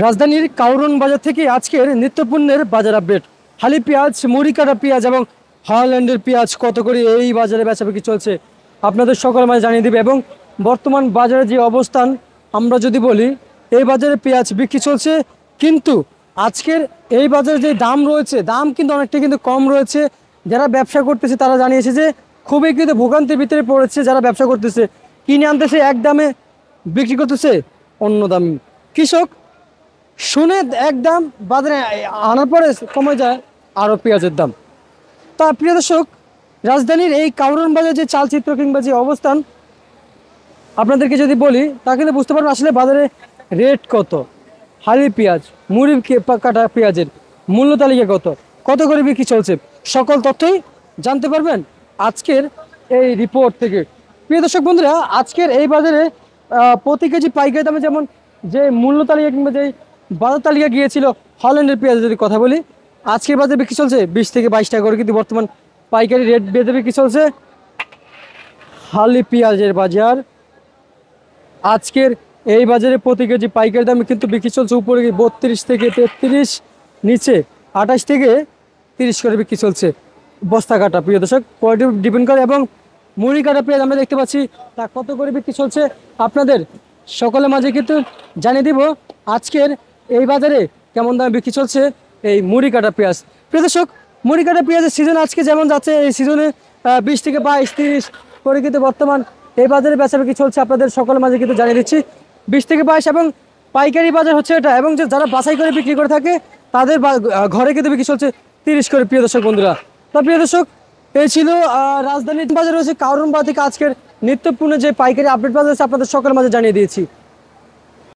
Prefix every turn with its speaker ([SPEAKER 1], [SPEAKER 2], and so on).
[SPEAKER 1] রাজধানীর কাউরন বাজার থেকে আজকের নিত্যপণ্যের বাজার আপডেট। হালি পেঁয়াজ, মুড়ি কাটা পেঁয়াজ এবং হল্যান্ডের পেঁয়াজ কত করে এই বাজারে বেচাবিক্রি চলছে আপনাদের সকলের মাঝে জানিয়ে দেবে। এবং বর্তমান বাজারে যে অবস্থান আমরা যদি বলি, এই বাজারে পেঁয়াজ বিক্রি চলছে, কিন্তু আজকের এই বাজারে যে দাম রয়েছে, দাম কিন্তু অনেকটা কিন্তু কম রয়েছে। যারা ব্যবসা করতেছে তারা জানিয়েছে যে খুবই কিন্তু ভোগান্তির ভিতরে পড়েছে। যারা ব্যবসা করতেছে, কিনে আনতেছে এক দামে, বিক্রি করতেছে অন্য দাম। কৃষক শুনে এক দাম, বাজারে আনার পরে কমে যায় আরও পেঁয়াজের দাম। তা প্রিয় দর্শক, রাজধানীর এই কাউরন বাজার যে চালচিত্র কিংবা যে অবস্থান আপনাদেরকে যদি বলি, তা কিন্তু বুঝতে পারবেন আসলে বাজারে রেট কত, হালি পেঁয়াজ, মুড়ি কাটা পেঁয়াজের মূল্য তালিকা কত, কত করে বিক্রি চলছে, সকল তথ্যই জানতে পারবেন আজকের এই রিপোর্ট থেকে। প্রিয় দর্শক বন্ধুরা, আজকের এই বাজারে প্রতি কেজি পাইকারি দামে যেমন যে মূল্য তালিকা কিংবা যে বাজার তালিকা গিয়েছিল হল্যান্ডের পেঁয়াজের যদি কথা বলি, আজকের বাজারে বিক্রি চলছে 20 থেকে 22 টাকা করে, কিন্তু বর্তমান পাইকারি রেট বেঁধে বিক্রি চলছে। হালি পেঁয়াজের বাজার আজকের এই বাজারে প্রতি কেজি পাইকারি দামে কিন্তু বিক্রি চলছে উপরে 32 থেকে 33, নিচে 28 থেকে 30 করে বিক্রি চলছে বস্তা কাটা। প্রিয় দর্শক, কোয়ালিটি ডিপেন্ড করে। এবং মুড়ি কাটা পেঁয়াজ আমরা দেখতে পাচ্ছি, তা কত করে বিক্রি চলছে আপনাদের সকলের মাঝে কিন্তু জানিয়ে দিব আজকের এই বাজারে কেমন দামে বিক্রি চলছে এই মুড়ি কাটা পেঁয়াজ। প্রিয় দর্শক, মুড়ি কাটা পেঁয়াজের সিজন আজকে যেমন যাচ্ছে, এই সিজনে 20 থেকে 22, 30 করে কিন্তু বর্তমান এই বাজারে বেচাবিক্রি চলছে আপনাদের সকলের মাঝে কিন্তু জানিয়ে দিচ্ছি 20 থেকে 22। এবং পাইকারি বাজার হচ্ছে এটা, এবং যারা বাছাই করে বিক্রি করে থাকে তাদের ঘরে কিন্তু বিক্রি চলছে 30 করে। প্রিয় দর্শক বন্ধুরা, তা প্রিয় দর্শক, এই ছিল রাজধানীর বাজার রয়েছে কাউরন বাজার থেকে আজকের নিত্যপূর্ণ যে পাইকারি আপডেট বাজার আছে আপনাদের সকলের মাঝে জানিয়ে দিয়েছি।